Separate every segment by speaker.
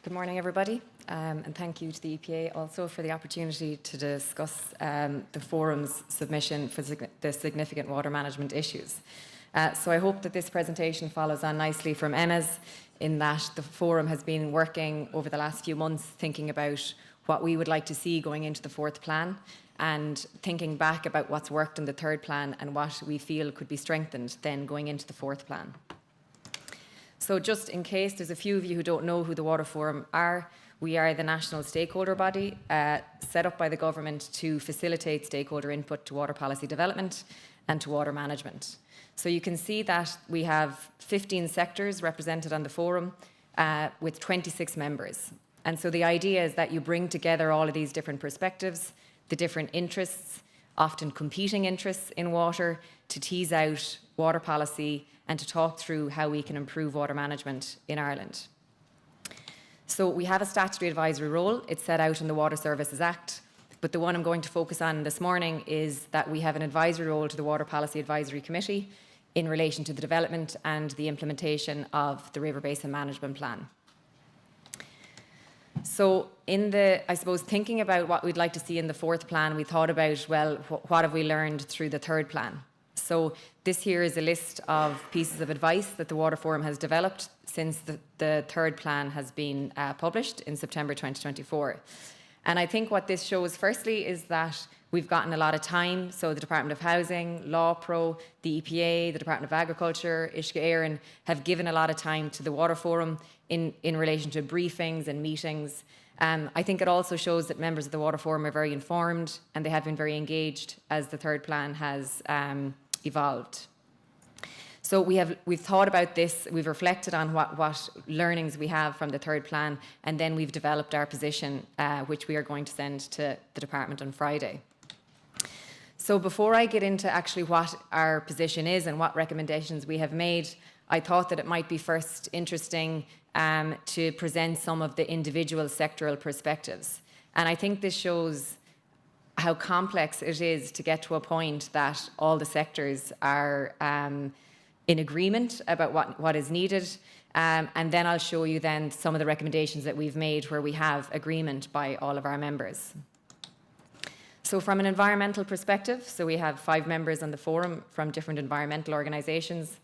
Speaker 1: Good morning, everybody, and thank you to the EPA also for the opportunity to discuss the Fórum's submission for the significant water management issues. So I hope that this presentation follows on nicely from Emma's, in that the Fórum has been working over the last few months thinking about what we would like to see going into the fourth plan, and thinking back about what's worked in the third plan and what we feel could be strengthened then going into the fourth plan. So just in case there's a few of you who don't know who the Water Fórum are, we are the national stakeholder body set up by the government to facilitate stakeholder input to water policy development and to water management. So you can see that we have 15 sectors represented on the Fórum with 26 members. And so the idea is that you bring together all of these different perspectives, the different interests, often competing interests in water, to tease out water policy and to talk through how we can improve water management in Ireland. So we have a statutory advisory role. It's set out in the Water Services Act, but the one I'm going to focus on this morning is that we have an advisory role to the Water Policy Advisory Committee in relation to the development and the implementation of the River Basin Management Plan. So I suppose, thinking about what we'd like to see in the fourth plan, we thought about, well, what have we learned through the third plan? So this here is a list of pieces of advice that the Water Fórum has developed since the third plan has been published in September 2024. And I think what this shows, firstly, is that we've gotten a lot of time. So the Department of Housing, LawPro, the EPA, the Department of Agriculture, Uisce Éireann have given a lot of time to the Water Fórum in relation to briefings and meetings. I think it also shows that members of the Water Fórum are very informed and they have been very engaged as the third plan has evolved. So we've thought about this, we've reflected on what learnings we have from the third plan, and then we've developed our position, which we are going to send to the department on Friday. So before I get into actually what our position is and what recommendations we have made, I thought that it might be first interesting to present some of the individual sectoral perspectives. And I think this shows how complex it is to get to a point that all the sectors are in agreement about what is needed. And then I'll show you then some of the recommendations that we've made where we have agreement by all of our members. So from an environmental perspective, so we have 5 members on the Fórum from different environmental organisations.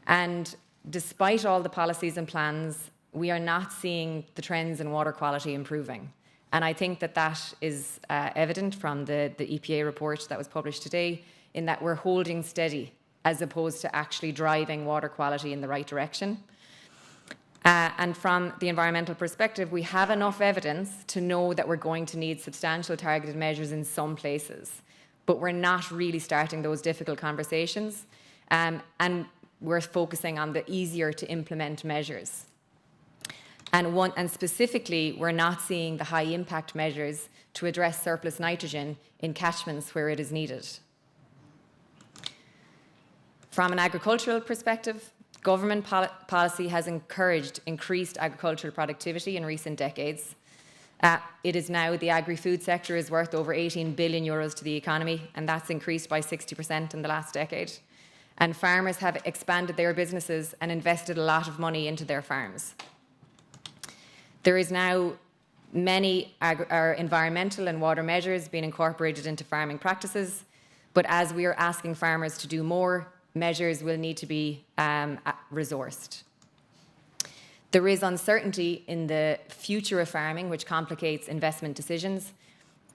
Speaker 1: And despite all the policies and plans, we are not seeing the trends in water quality improving. And I think that is evident from the EPA report that was published today, in that we're holding steady as opposed to actually driving water quality in the right direction. And from the environmental perspective, we have enough evidence to know that we're going to need substantial targeted measures in some places, but we're not really starting those difficult conversations. And we're focusing on the easier to implement measures. And specifically, we're not seeing the high impact measures to address surplus nitrogen in catchments where it is needed. From an agricultural perspective, government policy has encouraged increased agricultural productivity in recent decades. It is now, the agri-food sector is worth over 18 billion euros to the economy, and that's increased by 60% in the last decade. And farmers have expanded their businesses and invested a lot of money into their farms. There is now many environmental and water measures being incorporated into farming practices, but as we are asking farmers to do more, measures will need to be resourced. There is uncertainty in the future of farming, which complicates investment decisions.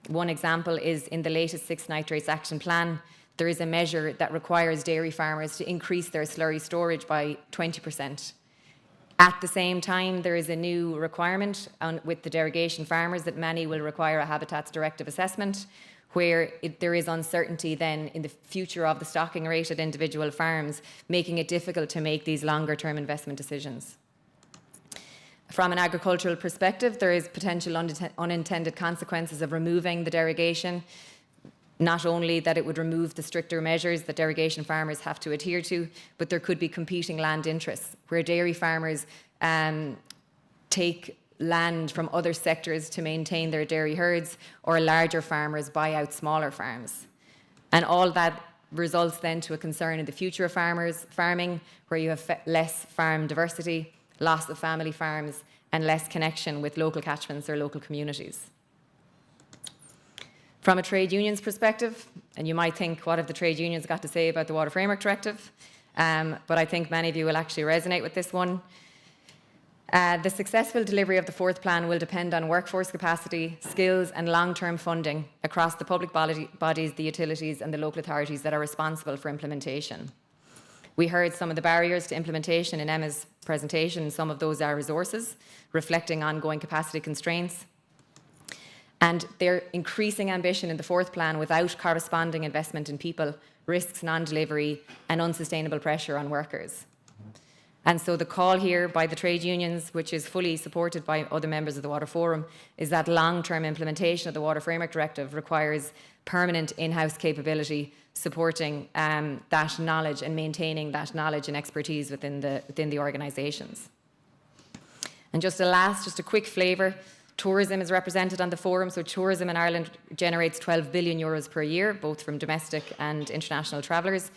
Speaker 1: One example is in the latest 6 Nitrates Action Plan, there is a measure that requires dairy farmers to increase their slurry storage by 20%. At the same time, there is a new requirement with the derogation farmers that many will require a Habitats Directive assessment, where there is uncertainty then in the future of the stocking rate at individual farms, making it difficult to make these longer-term investment decisions. From an agricultural perspective, there is potential unintended consequences of removing the derogation. Not only that it would remove the stricter measures that derogation farmers have to adhere to, but there could be competing land interests where dairy farmers take land from other sectors to maintain their dairy herds, or larger farmers buy out smaller farms. And all that results then to a concern in the future of farming, where you have less farm diversity, loss of family farms, and less connection with local catchments or local communities. From a trade union's perspective, and you might think, what have the trade unions got to say about the Water Framework Directive? But I think many of you will actually resonate with this one. The successful delivery of the fourth plan will depend on workforce capacity, skills and long-term funding across the public bodies, the utilities and the local authorities that are responsible for implementation. We heard some of the barriers to implementation in Emma's presentation. Some of those are resources, reflecting ongoing capacity constraints, and their increasing ambition in the fourth plan without corresponding investment in people risks non-delivery and unsustainable pressure on workers. And so the call here by the trade unions, which is fully supported by other members of the Water Forum, is that long-term implementation of the Water Framework Directive requires permanent in-house capability, supporting that knowledge and maintaining that knowledge and expertise within the organisations. And just a quick flavour. Tourism is represented on the forum, so tourism in Ireland generates €12 billion per year, both from domestic and international travellers,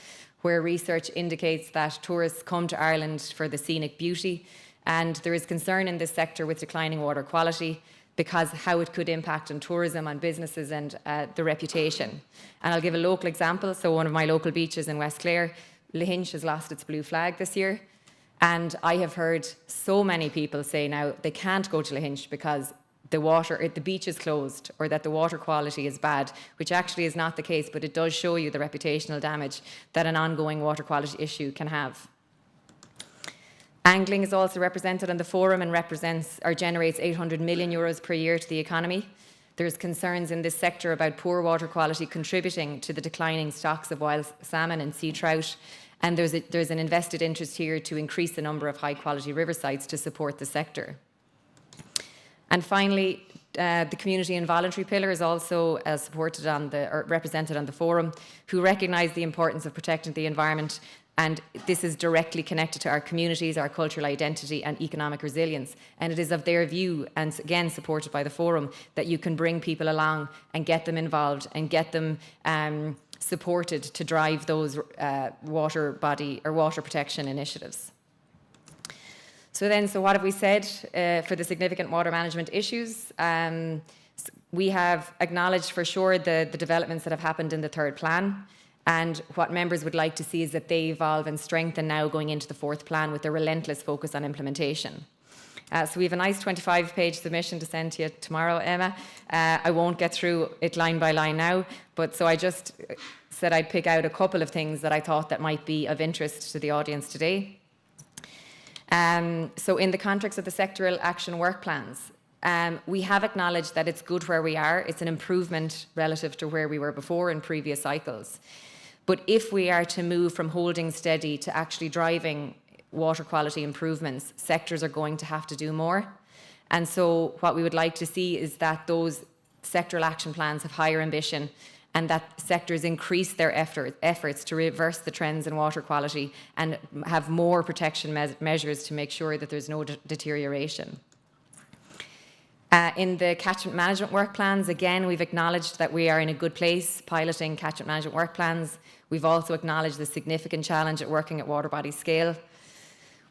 Speaker 1: where research indicates that tourists come to Ireland for the scenic beauty, and there is concern in this sector with declining water quality because how it could impact on tourism, on businesses and the reputation. And I'll give a local example. So one of my local beaches in West Clare, Lahinch, has lost its blue flag this year. And I have heard so many people say now they can't go to Lahinch because the beach is closed or that the water quality is bad, which actually is not the case, but it does show you the reputational damage that an ongoing water quality issue can have. Angling is also represented on the forum and generates €800 million per year to the economy. There's concerns in this sector about poor water quality contributing to the declining stocks of wild salmon and sea trout, and there's an invested interest here to increase the number of high quality river sites to support the sector. And finally, the community and voluntary pillar is also represented on the forum, who recognise the importance of protecting the environment, and this is directly connected to our communities, our cultural identity and economic resilience. And it is of their view, and again supported by the forum, that you can bring people along and get them involved and get them supported to drive those water protection initiatives. So what have we said for the significant water management issues? We have acknowledged for sure the developments that have happened in the third plan, and what members would like to see is that they evolve and strengthen now going into the fourth plan with a relentless focus on implementation. So we have a nice 25-page submission to send to you tomorrow, Emma. I won't get through it line by line now, but so I just said I'd pick out a couple of things that I thought that might be of interest to the audience today. So in the context of the sectoral action work plans, we have acknowledged that it's good where we are. It's an improvement relative to where we were before in previous cycles. But if we are to move from holding steady to actually driving water quality improvements, sectors are going to have to do more. And so what we would like to see is that those sectoral action plans have higher ambition, and that sectors increase their efforts to reverse the trends in water quality and have more protection measures to make sure that there's no deterioration. In the catchment management work plans, again, we've acknowledged that we are in a good place piloting catchment management work plans. We've also acknowledged the significant challenge at working at water body scale.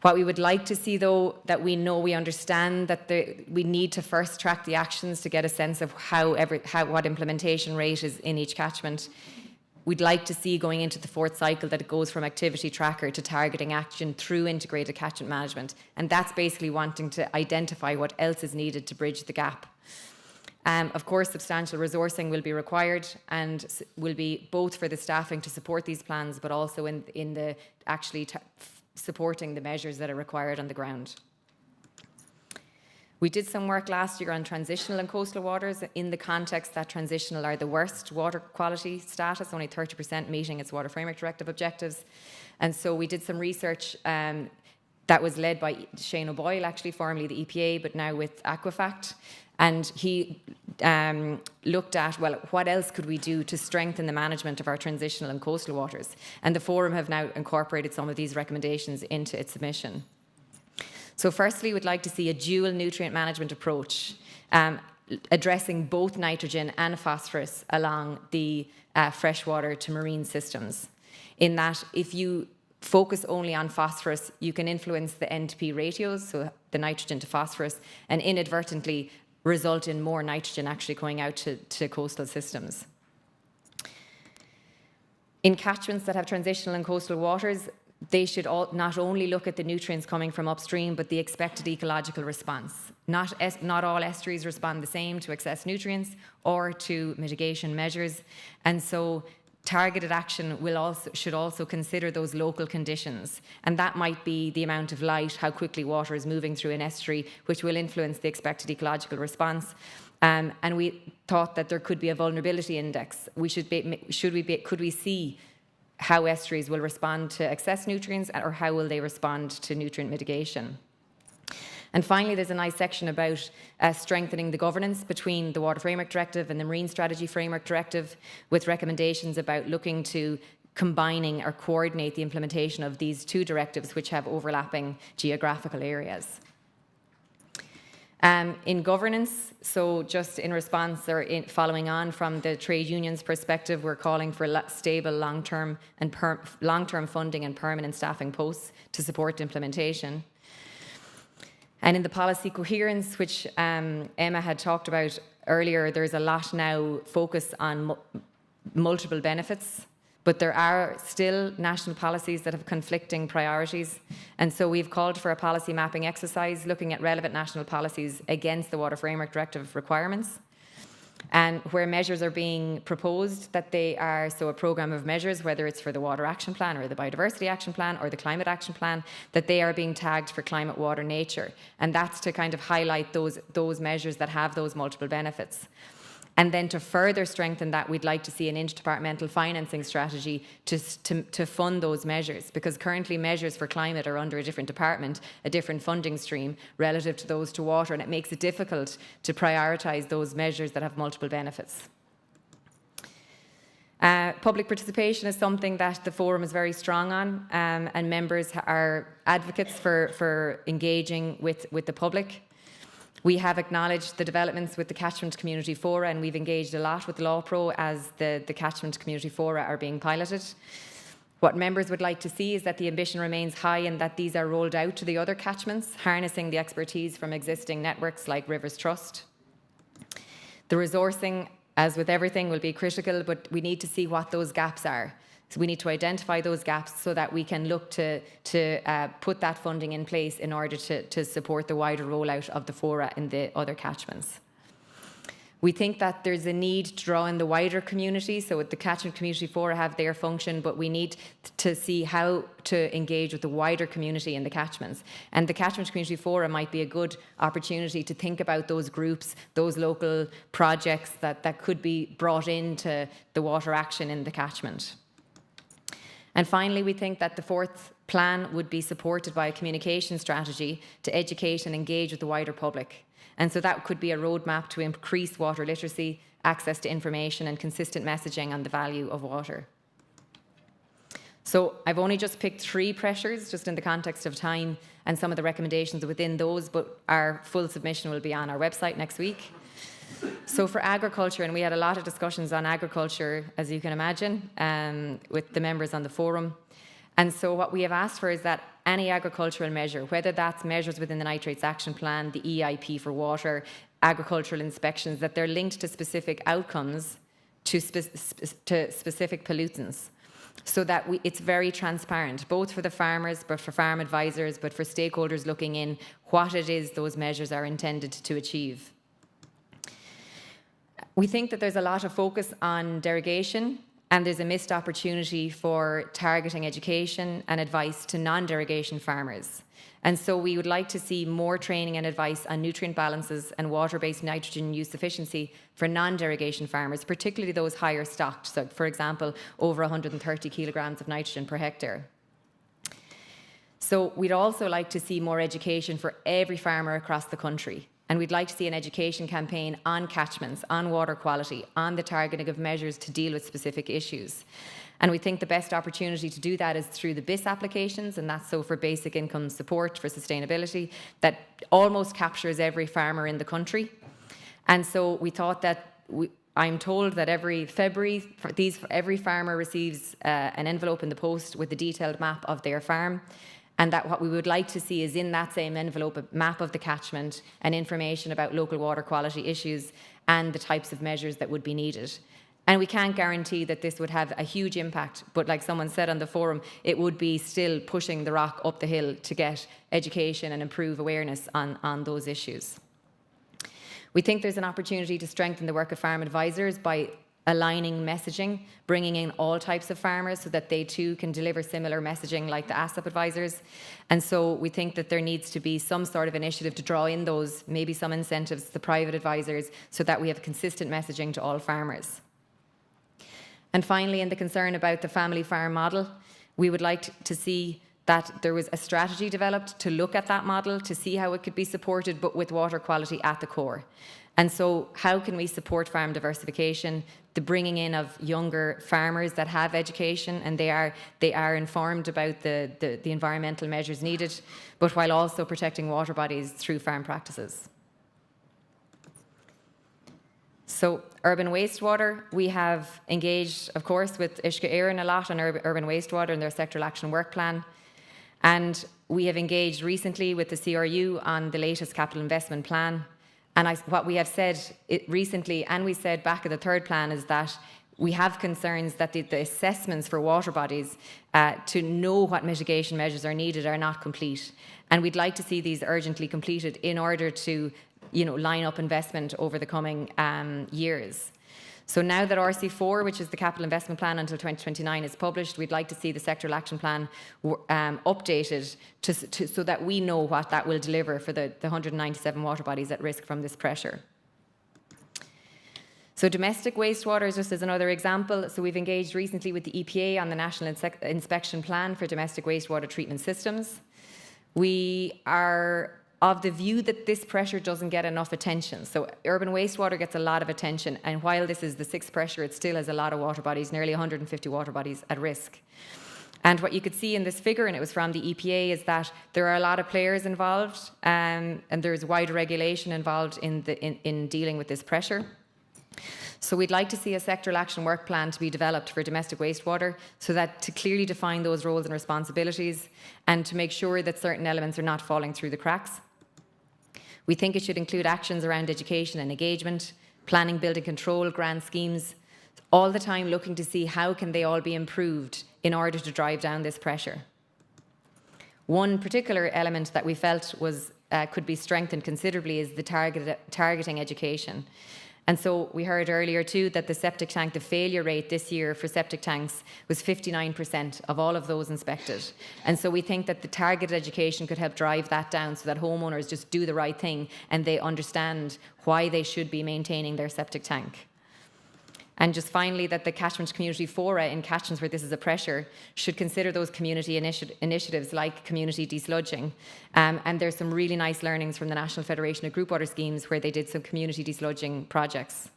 Speaker 1: What we would like to see, though, that we understand that we need to first track the actions to get a sense of what implementation rate is in each catchment. We'd like to see going into the fourth cycle that it goes from activity tracker to targeting action through integrated catchment management. And that's basically wanting to identify what else is needed to bridge the gap. Of course, substantial resourcing will be required and will be both for the staffing to support these plans, but also in the actually supporting the measures that are required on the ground. We did some work last year on transitional and coastal waters in the context that transitional are the worst water quality status, only 30% meeting its Water Framework Directive objectives. And so we did some research that was led by Shane O'Boyle, actually formerly the EPA, but now with Aquafact. And he looked at, well, what else could we do to strengthen the management of our transitional and coastal waters? And the Forum have now incorporated some of these recommendations into its submission. So firstly, we'd like to see a dual nutrient management approach, addressing both nitrogen and phosphorus along the freshwater to marine systems. In that, if you focus only on phosphorus, you can influence the N/P ratios, so the nitrogen to phosphorus, and inadvertently result in more nitrogen actually going out to coastal systems. In catchments that have transitional and coastal waters, they should not only look at the nutrients coming from upstream, but the expected ecological response. Not all estuaries respond the same to excess nutrients or to mitigation measures, and so targeted action should also consider those local conditions, and that might be the amount of light, how quickly water is moving through an estuary, which will influence the expected ecological response. And we thought that there could be a vulnerability index. Could we see how estuaries will respond to excess nutrients, or how will they respond to nutrient mitigation? And finally, there's a nice section about strengthening the governance between the Water Framework Directive and the Marine Strategy Framework Directive, with recommendations about looking to combining or coordinate the implementation of these two directives, which have overlapping geographical areas. In governance, so just in response or following on from the trade unions' perspective, we're calling for stable long-term funding and permanent staffing posts to support implementation. And in the policy coherence, which Emma had talked about earlier, there's a lot now focus on multiple benefits, but there are still national policies that have conflicting priorities. And so we've called for a policy mapping exercise looking at relevant national policies against the Water Framework Directive requirements. And where measures are being proposed, that they are, so a programme of measures, whether it's for the Water Action Plan or the Biodiversity Action Plan or the Climate Action Plan, that they are being tagged for climate, water, nature. And that's to kind of highlight those measures that have those multiple benefits. And then to further strengthen that, we'd like to see an interdepartmental financing strategy to fund those measures, because currently measures for climate are under a different department, a different funding stream relative to those to water, and it makes it difficult to prioritise those measures that have multiple benefits. Public participation is something that the Fórum is very strong on, and members are advocates for engaging with the public. We have acknowledged the developments with the catchment community fora, and we've engaged a lot with LawPro as the catchment community fora are being piloted. What members would like to see is that the ambition remains high and that these are rolled out to the other catchments, harnessing the expertise from existing networks like Rivers Trust. The resourcing, as with everything, will be critical, but we need to see what those gaps are. So we need to identify those gaps so that we can look to put that funding in place in order to support the wider rollout of the fora in the other catchments. We think that there's a need to draw in the wider community, so the catchment community fora have their function, but we need to see how to engage with the wider community in the catchments. And the catchment community fora might be a good opportunity to think about those groups, those local projects that could be brought into the water action in the catchment. And finally, we think that the fourth plan would be supported by a communication strategy to educate and engage with the wider public. And so that could be a roadmap to increase water literacy, access to information, and consistent messaging on the value of water. So I've only just picked 3 pressures, just in the context of time, and some of the recommendations within those, but our full submission will be on our website next week. So for agriculture, and we had a lot of discussions on agriculture, as you can imagine, with the members on the forum. And so what we have asked for is that any agricultural measure, whether that's measures within the Nitrates Action Plan, the EIP for water, agricultural inspections, that they're linked to specific outcomes to specific pollutants, so that it's very transparent, both for the farmers, but for farm advisors, but for stakeholders looking in what it is those measures are intended to achieve. We think that there's a lot of focus on derogation, and there's a missed opportunity for targeting education and advice to non-derogation farmers. And so we would like to see more training and advice on nutrient balances and water-based nitrogen use efficiency for non-derogation farmers, particularly those higher stocked, so for example, over 130 kilograms of nitrogen per hectare. So we'd also like to see more education for every farmer across the country. And we'd like to see an education campaign on catchments, on water quality, on the targeting of measures to deal with specific issues. And we think the best opportunity to do that is through the BIS applications, and that's so for basic income support for sustainability, that almost captures every farmer in the country. And so we thought that I'm told that every February, every farmer receives an envelope in the post with the detailed map of their farm, and that what we would like to see is in that same envelope a map of the catchment and information about local water quality issues and the types of measures that would be needed. And we can't guarantee that this would have a huge impact, but like someone said on the forum, it would be still pushing the rock up the hill to get education and improve awareness on those issues. We think there's an opportunity to strengthen the work of farm advisors by aligning messaging, bringing in all types of farmers so that they too can deliver similar messaging like the ASAP advisors. And so we think that there needs to be some sort of initiative to draw in those, maybe some incentives to the private advisors so that we have consistent messaging to all farmers. And finally, in the concern about the family farm model, we would like to see that there was a strategy developed to look at that model, to see how it could be supported, but with water quality at the core. And so how can we support farm diversification, the bringing in of younger farmers that have education and they are informed about the environmental measures needed, but while also protecting water bodies through farm practices. So urban wastewater, we have engaged, of course, with Uisce Éireann a lot on urban wastewater and their sectoral action work plan. And we have engaged recently with the CRU on the latest capital investment plan. And what we have said recently, and we said back at the third plan, is that we have concerns that the assessments for water bodies to know what mitigation measures are needed are not complete. And we'd like to see these urgently completed in order to line up investment over the coming years. So now that RC4, which is the capital investment plan until 2029, is published, we'd like to see the sectoral action plan updated so that we know what that will deliver for the 197 water bodies at risk from this pressure. So domestic wastewater is just as another example. So we've engaged recently with the EPA on the National Inspection Plan for domestic wastewater treatment systems. We are of the view that this pressure doesn't get enough attention. So urban wastewater gets a lot of attention, and while this is the sixth pressure, it still has a lot of water bodies, nearly 150 water bodies at risk. And what you could see in this figure, and it was from the EPA, is that there are a lot of players involved, and there's wider regulation involved in dealing with this pressure. So we'd like to see a sectoral action work plan to be developed for domestic wastewater so that to clearly define those roles and responsibilities and to make sure that certain elements are not falling through the cracks. We think it should include actions around education and engagement, planning, building control, grant schemes, all the time looking to see how can they all be improved in order to drive down this pressure. One particular element that we felt was could be strengthened considerably is the targeting education. And so we heard earlier too that the failure rate this year for septic tanks was 59% of all of those inspected. And so we think that the targeted education could help drive that down so that homeowners just do the right thing and they understand why they should be maintaining their septic tank. And just finally, that the catchment community fora in catchments where this is a pressure should consider those community initiatives like community desludging. And there's some really nice learnings from the National Federation of Group Water Schemes where they did some community desludging projects.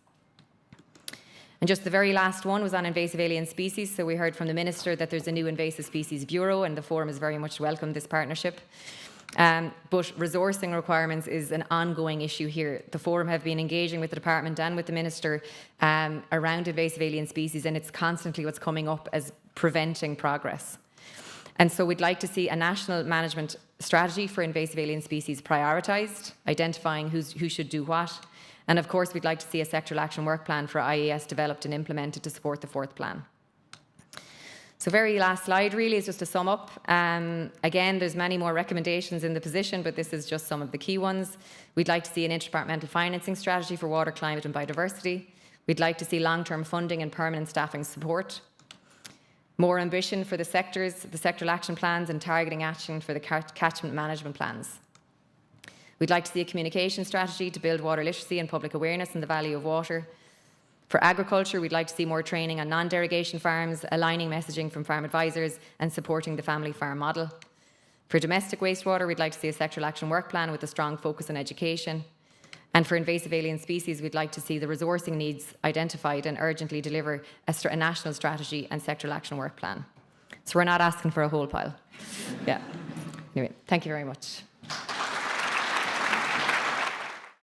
Speaker 1: And just the very last one was on invasive alien species. So we heard from the Minister that there's a new invasive species bureau, and the Fórum is very much welcome this partnership. But resourcing requirements is an ongoing issue here. The Fórum have been engaging with the Department and with the Minister around invasive alien species, and it's constantly what's coming up as preventing progress. And so we'd like to see a national management strategy for invasive alien species prioritised, identifying who should do what. And of course, we'd like to see a sectoral action work plan for IAS developed and implemented to support the fourth plan. So very last slide really is just to sum up. Again, there's many more recommendations in the position, but this is just some of the key ones. We'd like to see an interdepartmental financing strategy for water, climate and biodiversity. We'd like to see long-term funding and permanent staffing support. More ambition for the sectors, the sectoral action plans and targeting action for the catchment management plans. We'd like to see a communication strategy to build water literacy and public awareness and the value of water. For agriculture, we'd like to see more training on non-derogation farms, aligning messaging from farm advisors and supporting the family farm model. For domestic wastewater, we'd like to see a sectoral action work plan with a strong focus on education. And for invasive alien species, we'd like to see the resourcing needs identified and urgently deliver a national strategy and sectoral action work plan. So we're not asking for a whole pile. Yeah. Anyway, thank you very much.